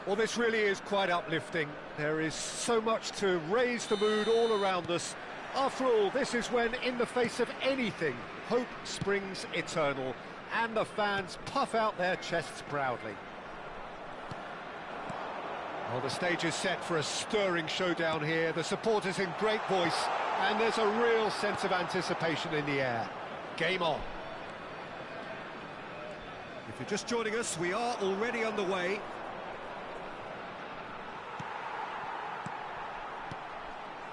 Well, this really is quite uplifting. There is so much to raise the mood all around us. After all, this is when, in the face of anything, hope springs eternal, and the fans puff out their chests proudly. Well, the stage is set for a stirring showdown here. The supporters in great voice, and there's a real sense of anticipation in the air. Game on. If you're just joining us, we are already underway.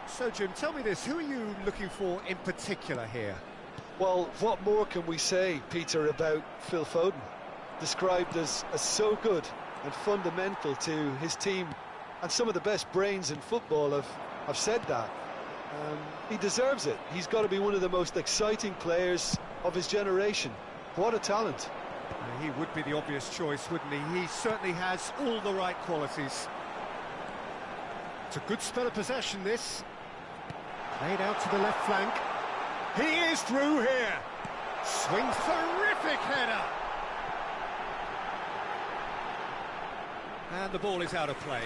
So, Jim, tell me this, who are you looking for in particular here? Well, what more can we say, Peter, about Phil Foden? Described as so good and fundamental to his team, and some of the best brains in football have said that. He deserves it. He's got to be one of the most exciting players of his generation. What a talent. He would be the obvious choice, wouldn't he? He certainly has all the right qualities. It's a good spell of possession, this. Played out to the left flank. He is through here. Swings, terrific header. And the ball is out of play.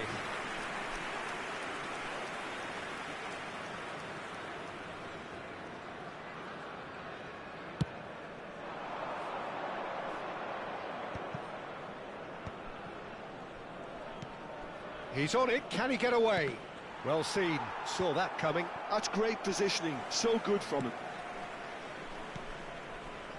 He's on it, can he get away? Well seen, saw that coming. That's great positioning, so good from him.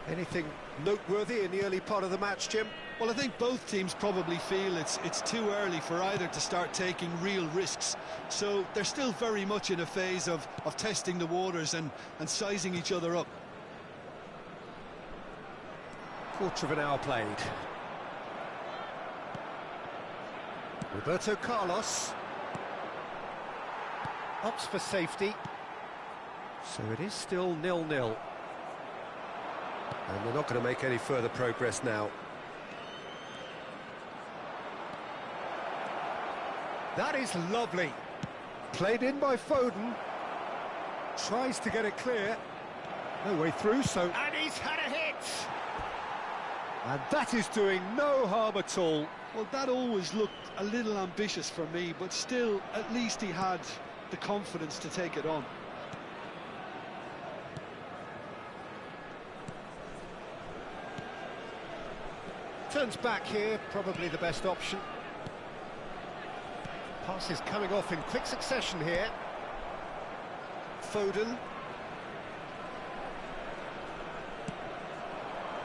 Anything noteworthy in the early part of the match, Jim? Well, I think both teams probably feel it's too early for either to start taking real risks. So they're still very much in a phase of testing the waters and sizing each other up. Quarter of an hour played. Roberto Carlos. Opts for safety. So it is still 0-0. And they're not going to make any further progress now. That is lovely. Played in by Foden. Tries to get it clear. No way through, so... And he's had a hit! And that is doing no harm at all. Well, that always looked a little ambitious for me, but still, at least he had the confidence to take it on. Turns back here, probably the best option. Pass is coming off in quick succession here. Foden.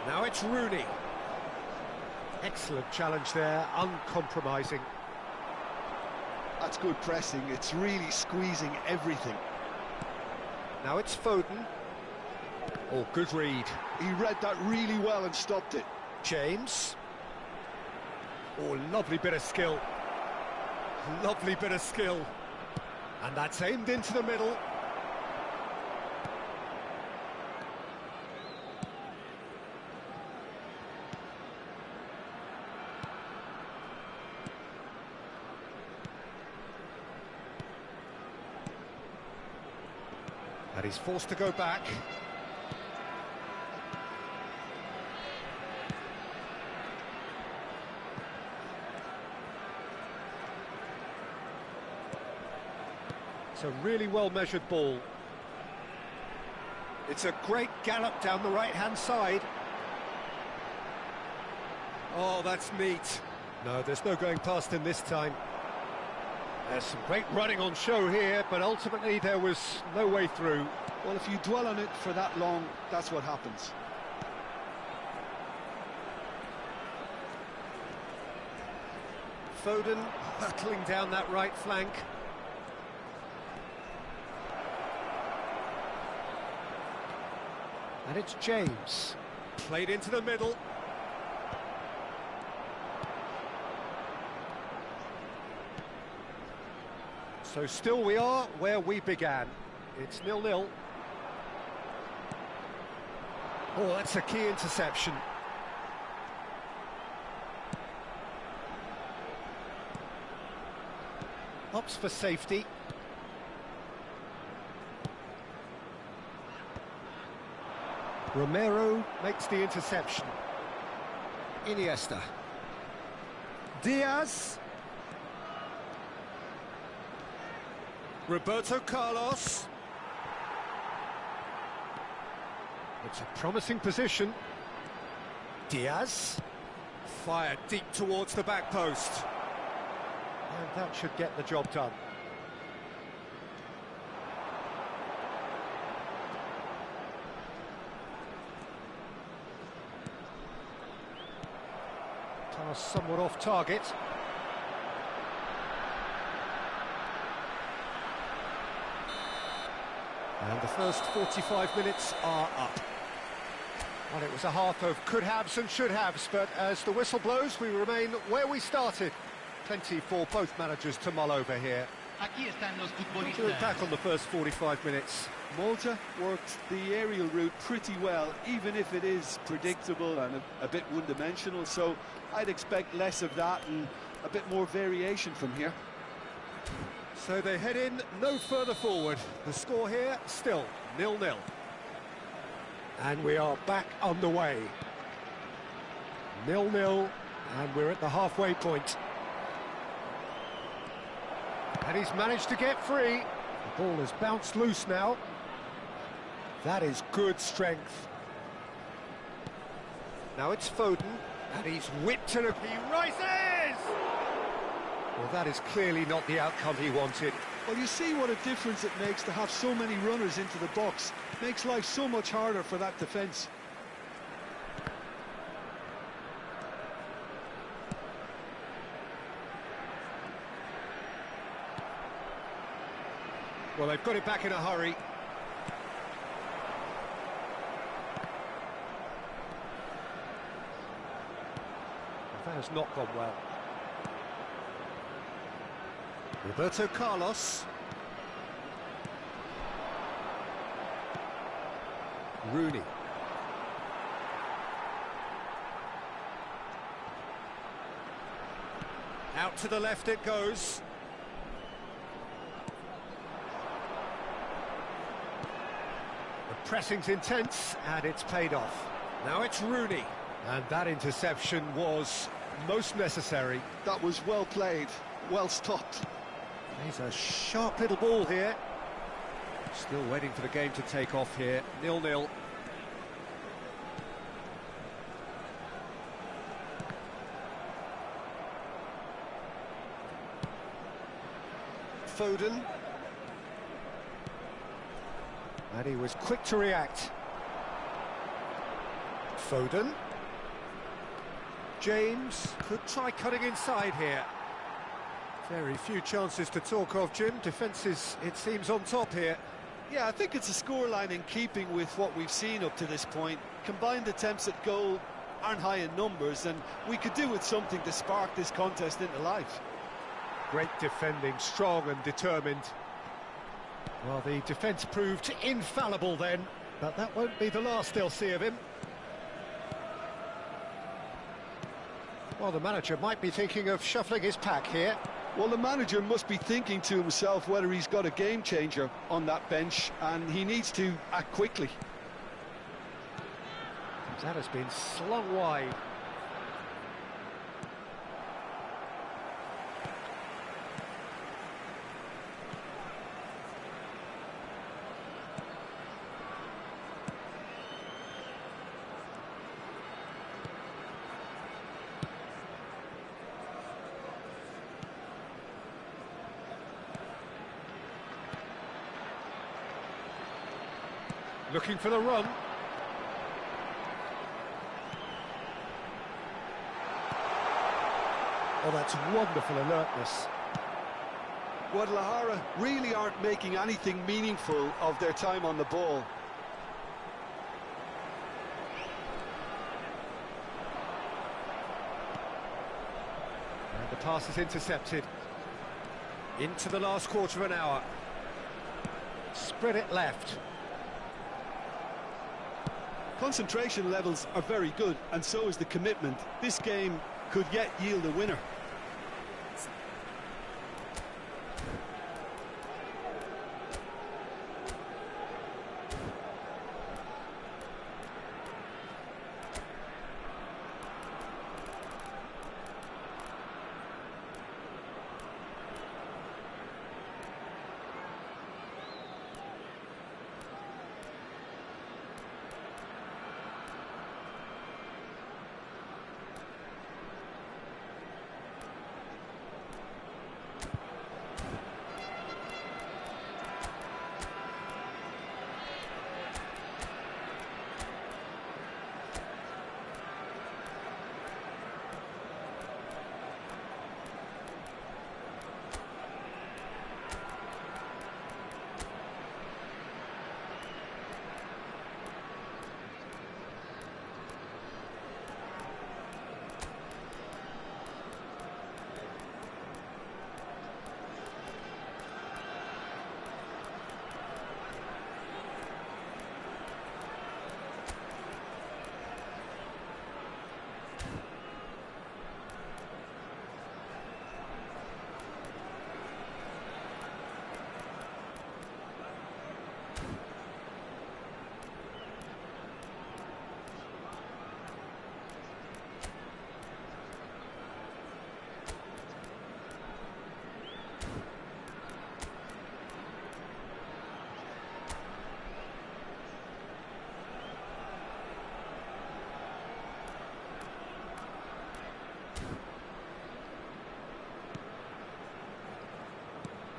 Now it's Rooney. Excellent challenge there, uncompromising. That's good pressing, it's really squeezing everything. Now it's Foden. Oh, good read. He read that really well and stopped it. James. Oh, lovely bit of skill. Lovely bit of skill. And that's aimed into the middle. And he's forced to go back. It's a really well-measured ball. It's a great gallop down the right-hand side. Oh, that's neat. No, there's no going past him this time. There's some great running on show here, but ultimately there was no way through. Well, if you dwell on it for that long, that's what happens. Foden hurtling down that right flank. And it's James. Played into the middle. So still we are where we began. It's 0-0. Oh, that's a key interception. Opts for safety. Romero makes the interception. Iniesta. Diaz. Roberto Carlos. It's a promising position. Diaz. Fired deep towards the back post. And that should get the job done. Pass somewhat off target. And the first 45 minutes are up. Well, it was a half of could-haves and should-haves, but as the whistle blows, we remain where we started. Plenty for both managers to mull over here. To look back on the first 45 minutes. Malta worked the aerial route pretty well, even if it is predictable and a bit one-dimensional, so I'd expect less of that and a bit more variation from here. So they head in no further forward. The score here, still 0-0. And we are back underway. 0-0, and we're at the halfway point. And he's managed to get free. The ball has bounced loose now. That is good strength. Now it's Foden, and he's whipped and he rises! Well, that is clearly not the outcome he wanted. Well, you see what a difference it makes to have so many runners into the box. Makes life so much harder for that defence. Well, they've got it back in a hurry. That has not gone well. Roberto Carlos. Rooney. Out to the left it goes. The pressing's intense and it's paid off. Now it's Rooney. And that interception was most necessary. That was well played, well stopped. He's a sharp little ball here. Still waiting for the game to take off here. 0-0. Foden. And he was quick to react. Foden. James could try cutting inside here. Very few chances to talk of, Jim. Defences, it seems, on top here. Yeah, I think it's a scoreline in keeping with what we've seen up to this point. Combined attempts at goal aren't high in numbers, and we could do with something to spark this contest into life. Great defending, strong and determined. Well, the defence proved infallible then, but that won't be the last they'll see of him. Well, the manager might be thinking of shuffling his pack here. Well, the manager must be thinking to himself whether he's got a game changer on that bench, and he needs to act quickly. That has been slung wide. Looking for the run. Oh, that's wonderful alertness. Guadalajara really aren't making anything meaningful of their time on the ball. And the pass is intercepted. Into the last quarter of an hour. Spread it left. Concentration levels are very good, and so is the commitment. This game could yet yield a winner.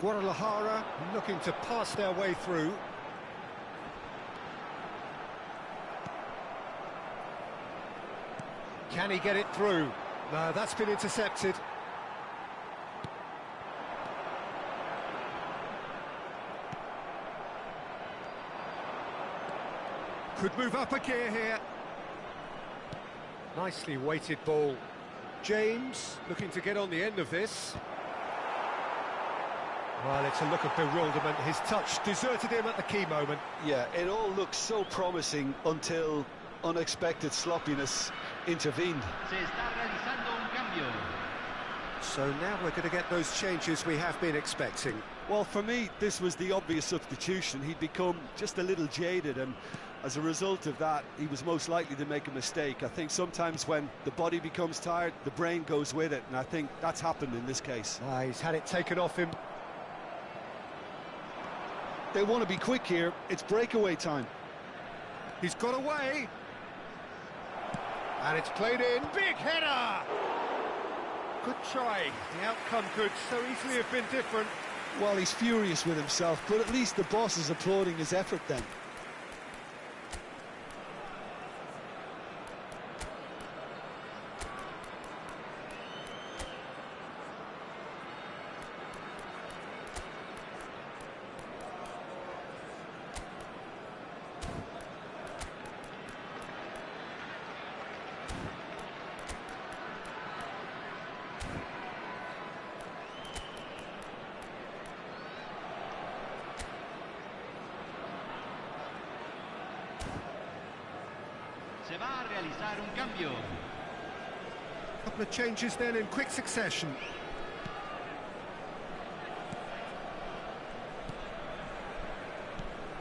Guadalajara looking to pass their way through. Can he get it through? No, that's been intercepted. Could move up a gear here. Nicely weighted ball. James looking to get on the end of this. Well, it's a look of bewilderment. His touch deserted him at the key moment. Yeah, it all looks so promising until unexpected sloppiness intervened. Se está realizando un cambio. So now we're going to get those changes we have been expecting. Well, for me, this was the obvious substitution. He'd become just a little jaded, and as a result of that, he was most likely to make a mistake. I think sometimes when the body becomes tired, the brain goes with it, and I think that's happened in this case. He's had it taken off him. They want to be quick here. It's breakaway time. He's got away. And it's played in. Big header! Good try. The outcome could so easily have been different. Well, he's furious with himself, but at least the boss is applauding his effort then. Se va a realizar un cambio. Couple of changes then in quick succession.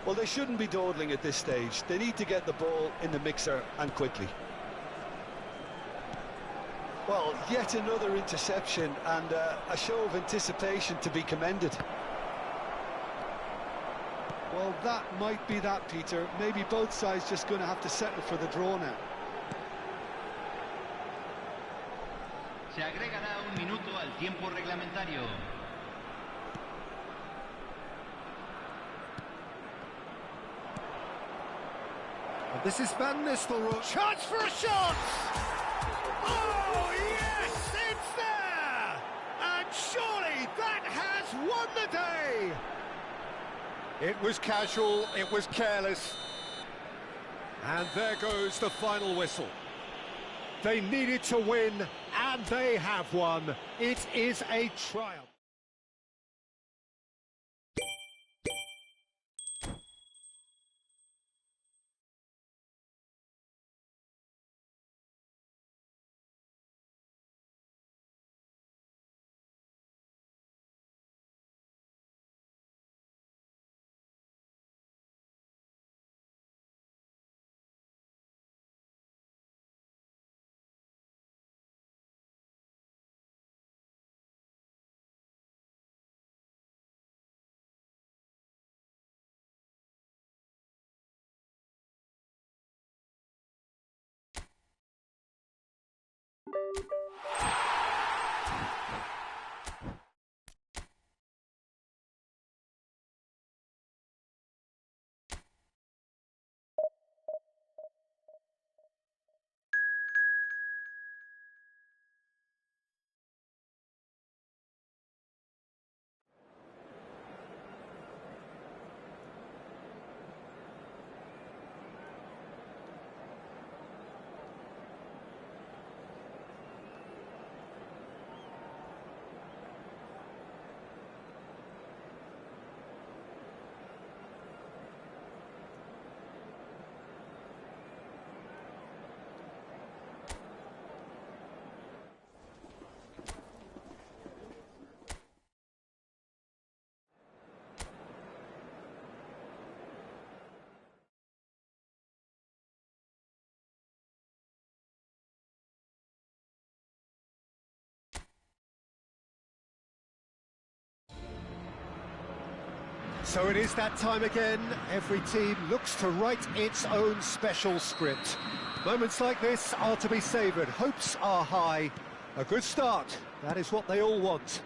Well, they shouldn't be dawdling at this stage. They need to get the ball in the mixer, and quickly. Well, yet another interception, and a show of anticipation to be commended. Well, that might be that, Peter. Maybe both sides just going to have to settle for the draw now. Se agregará un minuto al tiempo reglamentario. And this is Van Nistelrooy. Chance for a shot! Oh, yes, it's there! And surely that has won the day! It was casual, it was careless. And there goes the final whistle. They needed to win, and they have won. It is a triumph. So it is that time again. Every team looks to write its own special script. Moments like this are to be savoured. Hopes are high. A good start. That is what they all want.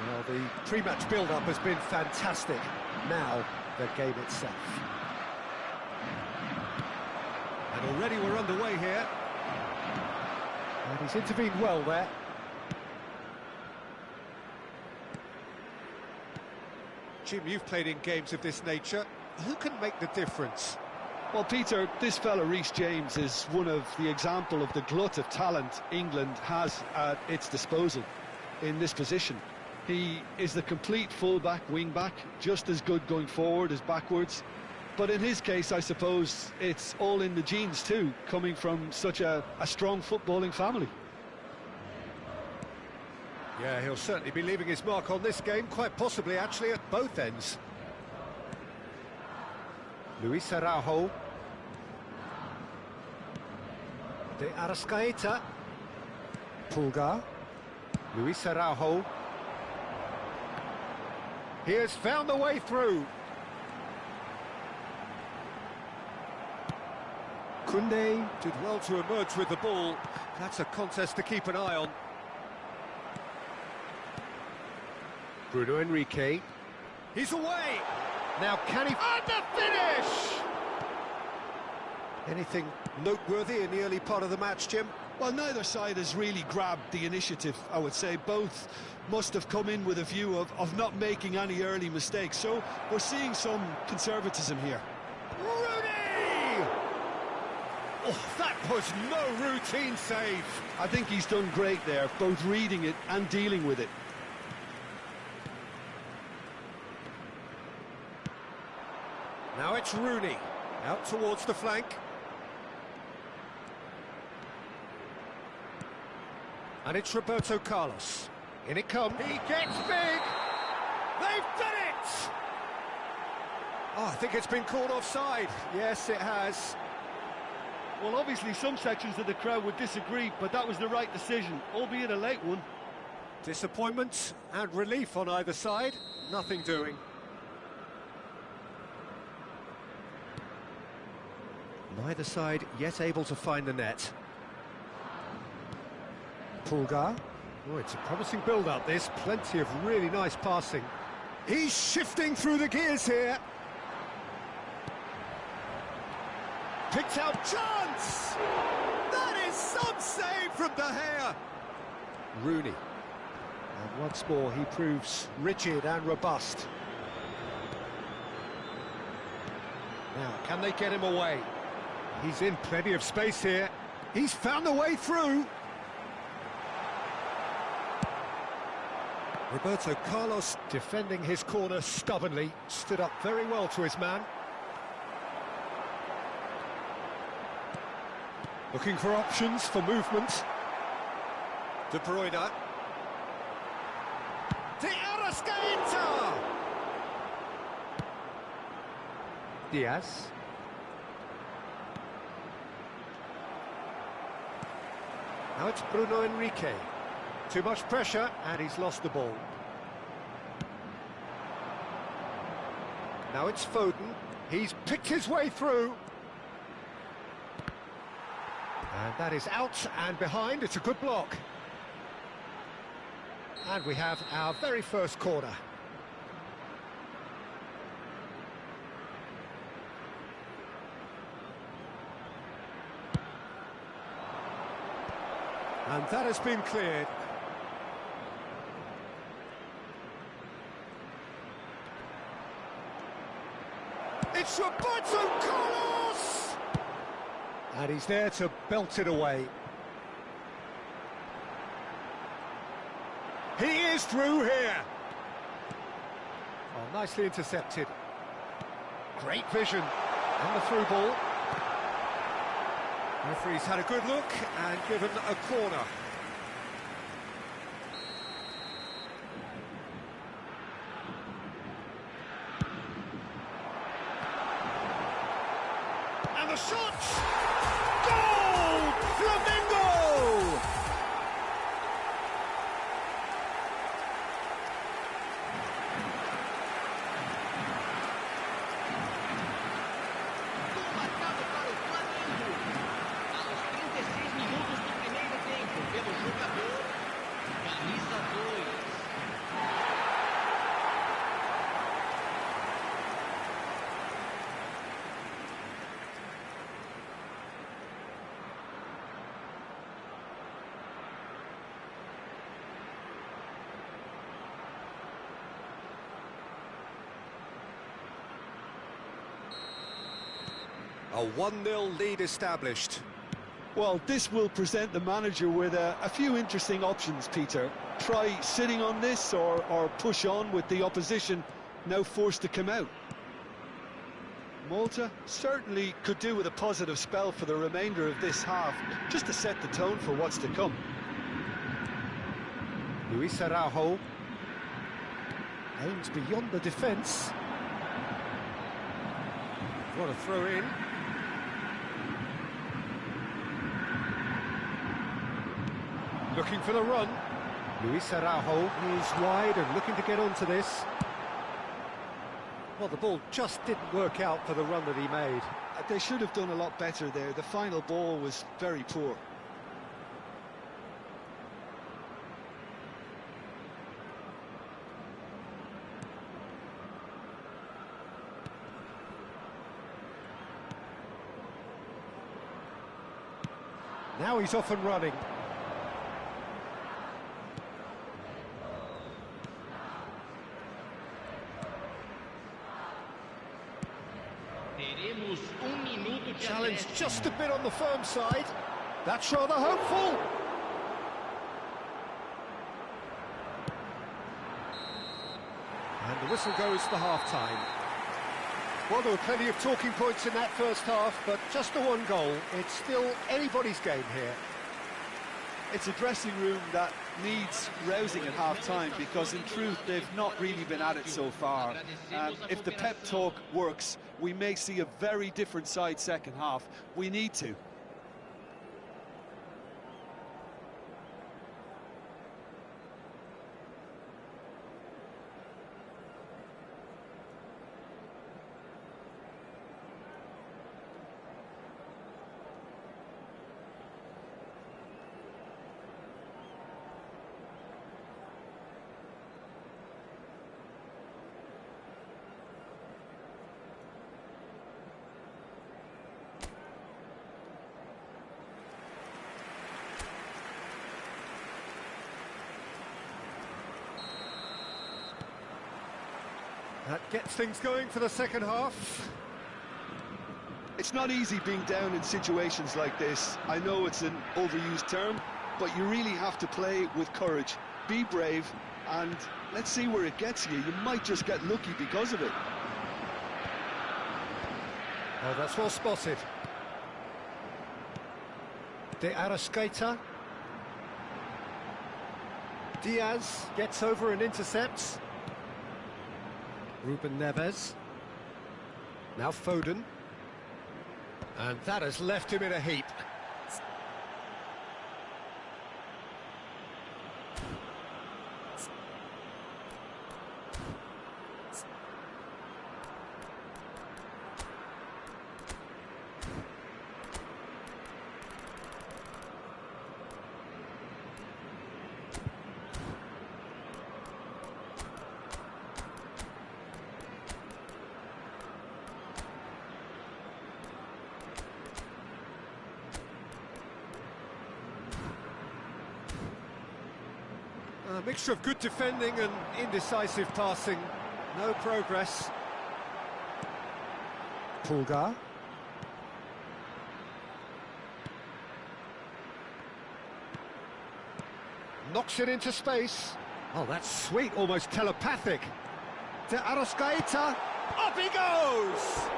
Well, the pre-match build-up has been fantastic. Now, the game itself. And already we're underway here. And he's intervened well there. Jim, you've played in games of this nature. Who can make the difference? Well, Peter, this fella, Reece James, is one of the example of the glut of talent England has at its disposal in this position. He is the complete full-back, wing-back, just as good going forward as backwards. But in his case, I suppose, it's all in the genes too, coming from such a strong footballing family. Yeah, he'll certainly be leaving his mark on this game, quite possibly actually at both ends. Luis Araujo. De Arrascaeta. Pulgar. Luis Araujo. He has found the way through. Koundé did well to emerge with the ball. That's a contest to keep an eye on. Bruno Henrique. He's away. Now can he... And the finish! Anything noteworthy in the early part of the match, Jim? Well, neither side has really grabbed the initiative, I would say. Both must have come in with a view of not making any early mistakes. So we're seeing some conservatism here. Rooney! Oh, that was no routine save. I think he's done great there, both reading it and dealing with it. Now it's Rooney, out towards the flank. And it's Roberto Carlos. In it comes. He gets big! They've done it! Oh, I think it's been called offside. Yes, it has. Well, obviously some sections of the crowd would disagree, but that was the right decision, albeit a late one. Disappointment and relief on either side. Nothing doing. Neither side yet able to find the net. Pulgar. Oh, it's a promising build-up, this. Plenty of really nice passing. He's shifting through the gears here. Picked out chance! That is some save from De Gea. Rooney. And once more, he proves rigid and robust. Now, can they get him away? He's in plenty of space here. He's found the way through. Roberto Carlos defending his corner stubbornly, stood up very well to his man. Looking for options for movement. De Bruyne. De Arrascaeta! Diaz. Now it's Bruno Henrique. Too much pressure, and he's lost the ball. Now it's Foden. He's picked his way through. And that is out and behind. It's a good block. And we have our very first corner. And that has been cleared. It's Roberto Carlos! And he's there to belt it away. He is through here. Oh, nicely intercepted. Great vision. And the through ball. Referee's had a good look and given a corner. And the shot! Goal! Flamengo! A 1-0 lead established. Well, this will present the manager with a few interesting options, Peter. Try sitting on this or push on with the opposition now forced to come out. Malta certainly could do with a positive spell for the remainder of this half, just to set the tone for what's to come. Luis Araujo aims beyond the defence. What a throw in. Looking for the run. Luis Araujo is wide and looking to get onto this. Well, the ball just didn't work out for the run that he made. They should have done a lot better there. The final ball was very poor. Now he's off and running. Challenge just a bit on the firm side. That's rather hopeful. And the whistle goes for half-time. Well, there were plenty of talking points in that first half, but just the one goal. It's still anybody's game here. It's a dressing room that needs rousing at half-time because, in truth, they've not really been at it so far. If the pep talk works, we may see a very different side second half. We need to. That gets things going for the second half. It's not easy being down in situations like this. I know it's an overused term, but you really have to play with courage. Be brave, and let's see where it gets you. You might just get lucky because of it. Oh, that's well spotted. De Arrascaeta. Diaz gets over and intercepts. Ruben Neves. Now Foden. And that has left him in a heap. A mixture of good defending and indecisive passing. No progress. Pulgar. Knocks it into space. Oh, that's sweet, almost telepathic. De Arrascaeta. Up he goes!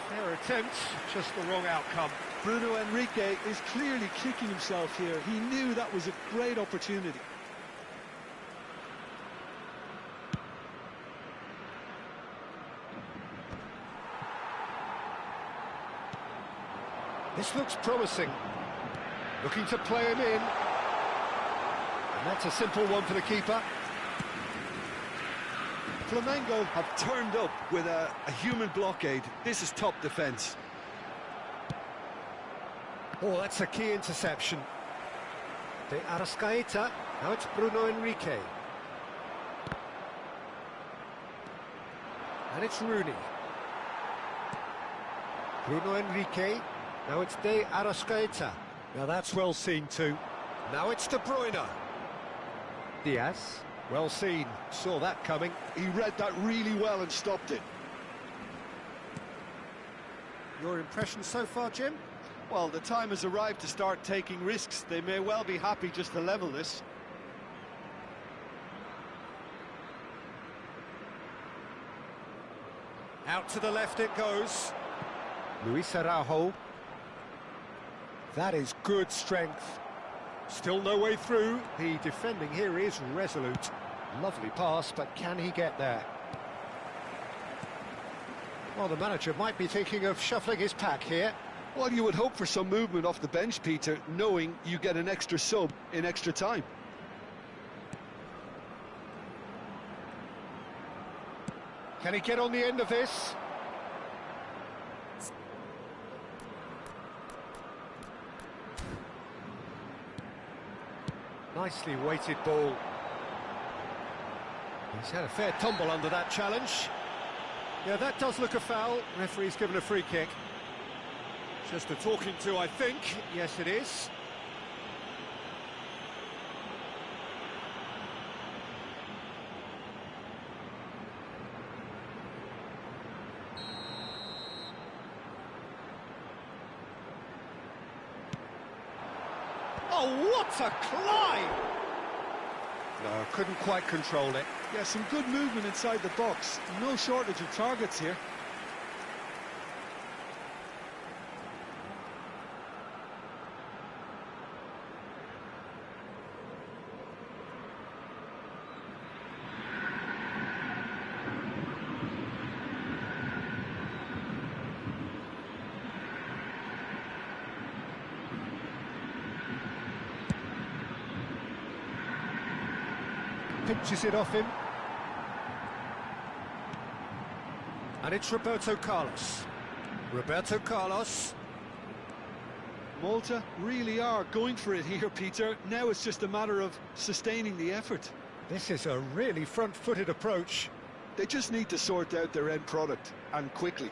Fair attempt, just the wrong outcome. Bruno Henrique is clearly kicking himself here. He knew that was a great opportunity. This looks promising. Looking to play him in. And that's a simple one for the keeper. Flamengo have turned up with a human blockade. This is top defence. Oh, that's a key interception. De Arrascaeta. Now it's Bruno Henrique. And it's Rooney. Bruno Henrique. Now it's De Arrascaeta. Now that's well seen too. Now it's De Bruyne. Diaz. Well seen. Saw that coming. He read that really well and stopped it. Your impression so far, Jim? Well, the time has arrived to start taking risks. They may well be happy just to level this. Out to the left it goes. Luis Araujo. That is good strength. Still no way through. The defending here is resolute. Lovely pass, but can he get there? Well, the manager might be thinking of shuffling his pack here. Well, you would hope for some movement off the bench, Peter, knowing you get an extra sub in extra time. Can he get on the end of this? Nicely weighted ball. He's had a fair tumble under that challenge. Yeah, that does look a foul. Referee's given a free kick. Just a talking to, I think. Yes, it is. Oh, what a climb! No, couldn't quite control it. Yeah, some good movement inside the box. No shortage of targets here. Pinches it off him. And it's Roberto Carlos. Roberto Carlos. Malta really are going for it here, Peter. Now it's just a matter of sustaining the effort. This is a really front-footed approach. They just need to sort out their end product, and quickly.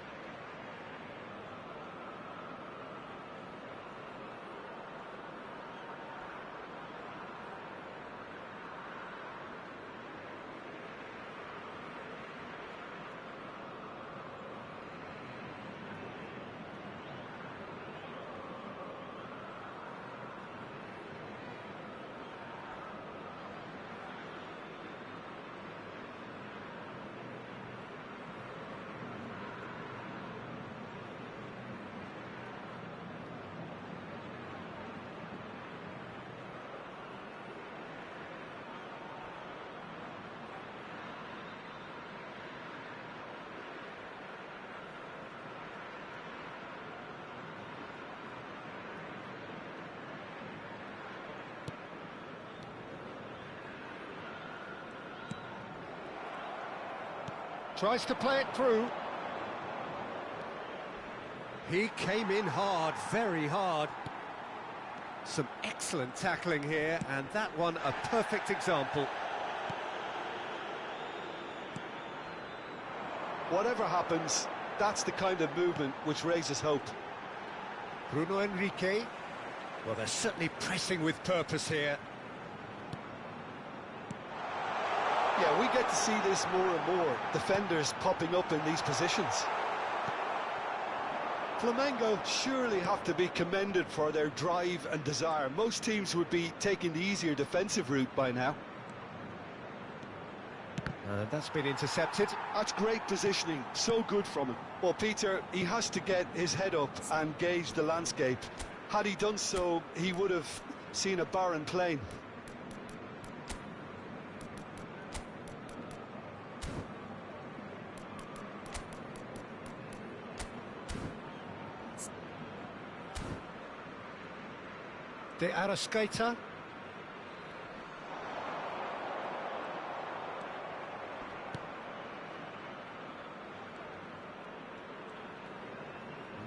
Tries to play it through. He came in hard, very hard. Some excellent tackling here, and that one a perfect example. Whatever happens, that's the kind of movement which raises hope. Bruno Henrique. Well, they're certainly pressing with purpose here. Yeah, we get to see this more and more, defenders popping up in these positions. Flamengo surely have to be commended for their drive and desire. Most teams would be taking the easier defensive route by now. That's been intercepted. That's great positioning, so good from him. Well, Peter, he has to get his head up and gauge the landscape. Had he done so, he would have seen a barren plain. De Arrascaeta.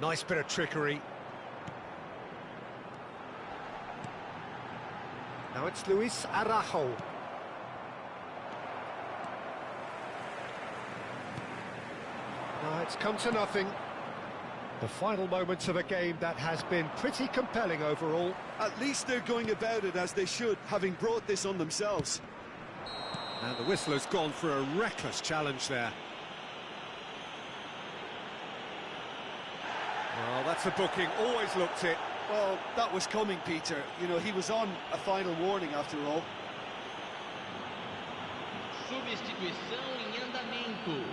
Nice bit of trickery. Now it's Luis Araujo. Now it's come to nothing. The final moments of a game that has been pretty compelling overall. At least they're going about it as they should, having brought this on themselves. And the whistle has gone for a reckless challenge there. Well, that's a booking, always looked it. Well, that was coming, Peter. You know, he was on a final warning after all. Substituição em andamento.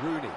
Rooney.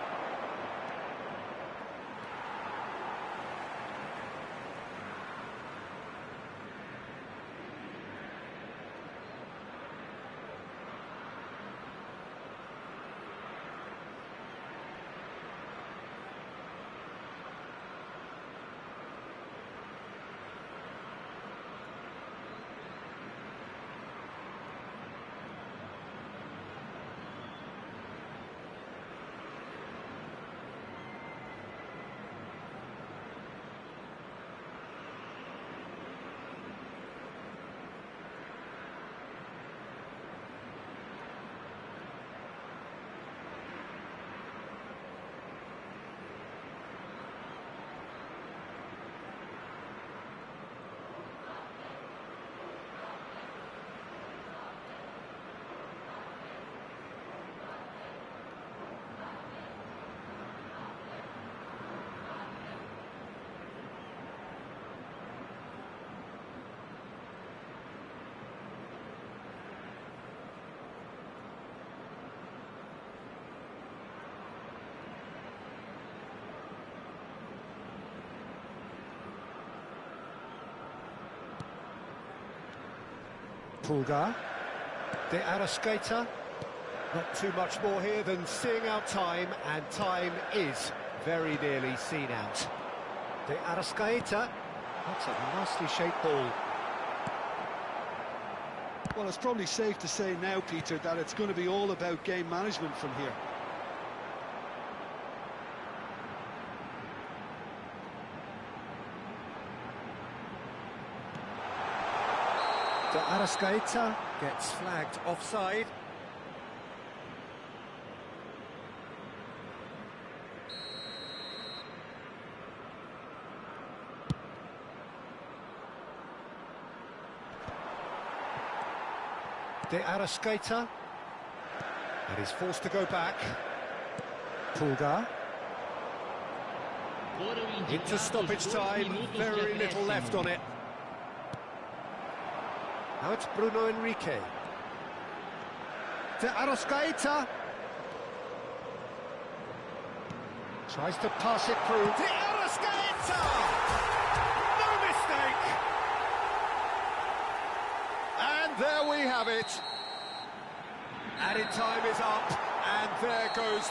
Pulgar. De Arrascaeta. Not too much more here than seeing out time, and time is very nearly seen out. De Arrascaeta. That's a nicely shaped ball. Well, it's probably safe to say now, Peter, that it's going to be all about game management from here. De Arrascaeta gets flagged offside. De Arrascaeta, and he's forced to go back. Pulgar. Into stoppage time, very little left on it. Now it's Bruno Henrique. De Arrascaeta. Tries to pass it through. De Arrascaeta! No mistake! And there we have it. Added time is up, and there goes the